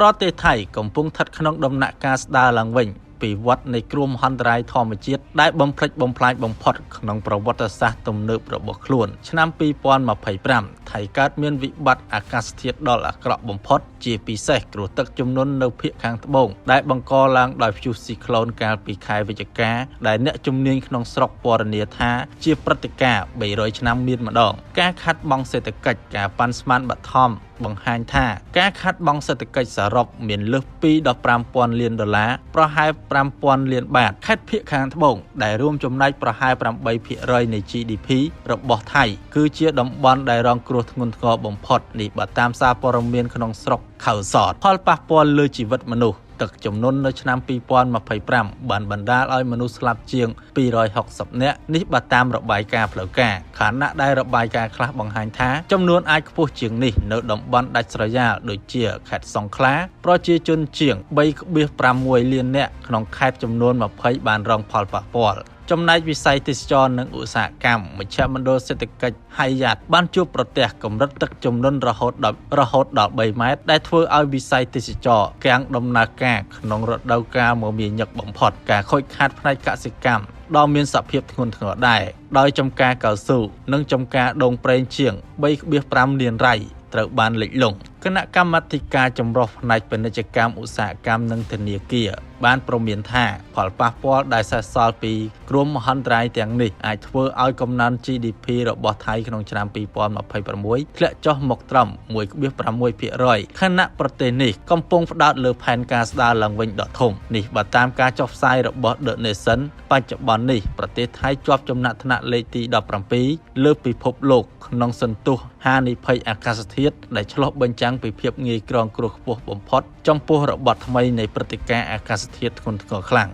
ប្រទេសថៃកំពុងស្ថិតក្នុងដំណាក់កាលស្ដារឡើងវិញពីវត្តនៃគ្រោះមហន្តរាយធម្មជាតិដែលបំផ្លិចបំផ្លាញបំផុតក្នុងប្រវត្តិសាស្ត្រទំនើបរបស់ខ្លួនឆ្នាំ2025ថៃកើតមានវិបត្តិអាកាសធាតុដ៏អាក្រក់បំផុតជាពិសេសគ្រោះទឹកជំនន់នៅភាគខាងត្បូងដែលបង្កឡើងដោយព្យុះស៊ីក្លូនកាលពីខែវិច្ឆិកាដែលអ្នកជំនាញក្នុងស្រុកពណ៌នាថាជាព្រឹត្តិការណ៍300ឆ្នាំមានម្ដងការខាត់បងសេដ្ឋកិច្ចការប៉ាន់ស្មានបឋមបង្ហាញថាការខាត់បងសេដ្ឋកិច្ចសរុបមានលើសពី$15,000 លានប្រហែល$5,000 លានខេត្តភាគខាងត្បូងដែលរួមចំណែកប្រហែល 8% នៃ GDP របស់ថៃគឺជាតំបន់ដែលរងគ្រោះធ្ងន់ធ្ងរបំផុតនេះបើតាមសារព័ត៌មានក្នុងស្រុកខៅសតផលប៉ះពាល់លើជីវិតមនុស្សទឹកជំនន់នៅឆ្នាំ2025បានបណ្ដាលឲ្យមនុស្សស្លាប់ជាង260នាក់នេះបើតាមរបាយការណ៍ផ្លូវការខណៈដែលរបាយការណ៍ខ្លះបង្ហាញថាចំនួនអាចខ្ពស់ជាងនេះនៅតំបន់ដាច់ស្រយាលដូចជាខេត្តសង្ខ្លាប្រជាជនជាង 3.6 លាននាក់ក្នុងខេត្តចំនួន20បានរងផលប៉ះពាល់ចំណែកវិស័យទេសចរណ៍និងឧស្សាហកម្មមជ្ឈមណ្ឌលសេដ្ឋកិច្ចហៃយ៉ាតបានជួបប្រទះកម្រិតទឹកជំនន់រហូតដល់3ម៉ែត្រដែលធ្វើឲ្យវិស័យទេសចរណ៍កាំងដំណើរការក្នុងរដូវកាលមមាញឹកបំផុតការខូចខាតផ្នែកកសិកម្មដ៏មានសភាពធ្ងន់ធ្ងរដែរដោយចំការកៅស៊ូនិងចំការដូងប្រេងជាង 3.5 លានរៃត្រូវបានលិចលង់គណៈកម្មាធិការចម្រុះផ្នែកពាណិជ្ជកម្មឧស្សាហកម្មនិងធនាគារបានព្រមានថាផលប៉ះពាល់ដែលសេសសល់ពីគ្រោះមហន្តរាយទាំងនេះអាចធ្វើឲ្យកំណើន GDP របស់ថៃក្នុងឆ្នាំ2026ធ្លាក់ចុះមកត្រឹម 1.6% ខណៈប្រទេសនេះកំពុងផ្ដោតលើផែនការស្ដារឡើងវិញដ៏ធំនេះបើតាមការចុះផ្សាយរបស់ The Nation បច្ចុប្បន្ននេះប្រទេសថៃជាប់ចំណាត់ថ្នាក់លេខទី17លើពិភពលោកក្នុងសន្ទុះហានិភ័យអាកាសធាតុដែលឆ្លុះបញ្ចាំងពីភាពងាយក្រងគ្រោះខ្ពស់បំផុតចំពោះរបបថ្មីនៃព្រឹត្តិការណ៍អាកាសធាតុធ្ងន់ធ្ងរខ្លាំង